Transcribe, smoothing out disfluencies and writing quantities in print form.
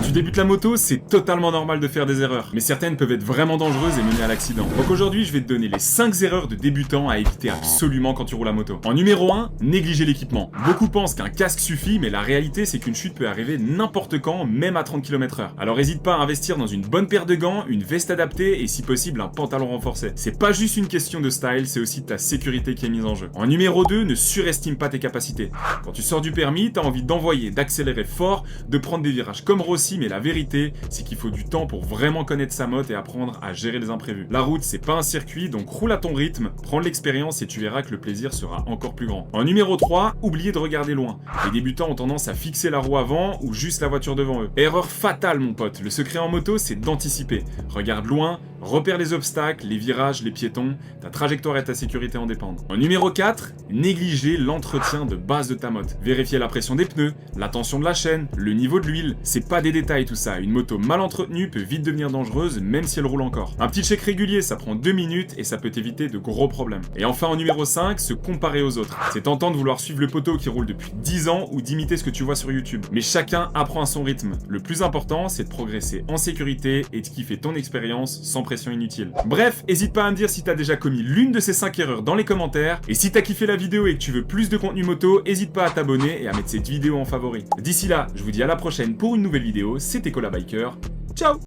tu débutes la moto, c'est totalement normal de faire des erreurs, mais certaines peuvent être vraiment dangereuses et mener à l'accident. Donc aujourd'hui, je vais te donner les 5 erreurs de débutant à éviter absolument quand tu roules à moto. En numéro 1, négliger l'équipement. Beaucoup pensent qu'un casque suffit, mais la réalité c'est qu'une chute peut arriver n'importe quand, même à 30 km/h. Alors hésite pas à investir dans une bonne paire de gants, une veste adaptée et si possible un pantalon renforcé. C'est pas juste une question de style, c'est aussi ta sécurité qui est mise en jeu. En numéro 2, ne surestime pas tes capacités. Quand tu sors du permis, t'as envie d'envoyer, d'accélérer fort, de prendre des virages comme Rossi, mais la vérité, c'est qu'il faut du temps pour vraiment connaître sa moto et apprendre à gérer les imprévus. La route, c'est pas un circuit, donc roule à ton rythme, prends de l'expérience et tu verras que le plaisir sera encore plus grand. En numéro 3, oubliez de regarder loin. Les débutants ont tendance à fixer la roue avant ou juste la voiture devant eux. Erreur fatale, mon pote. Le secret en moto, c'est d'anticiper. Regarde loin, repère les obstacles, les virages, les piétons, ta trajectoire et ta sécurité en dépendent. En numéro 4, négligez l'entretien de base de ta moto. Vérifiez la pression des pneus, la tension de la chaîne, le niveau de l'huile, c'est pas des détails tout ça. Une moto mal entretenue peut vite devenir dangereuse même si elle roule encore. Un petit check régulier, ça prend 2 minutes et ça peut éviter de gros problèmes. Et enfin en numéro 5, se comparer aux autres. C'est tentant de vouloir suivre le poteau qui roule depuis 10 ans ou d'imiter ce que tu vois sur YouTube. Mais chacun apprend à son rythme. Le plus important, c'est de progresser en sécurité et de kiffer ton expérience sans pression inutile. Bref, hésite pas à me dire si t'as déjà commis l'une de ces 5 erreurs dans les commentaires. Et si t'as kiffé la vidéo et que tu veux plus de contenu moto, hésite pas à t'abonner et à mettre cette vidéo en favori. D'ici là, je vous dis à la prochaine pour une nouvelle vidéo. C'était Cola Biker. Ciao!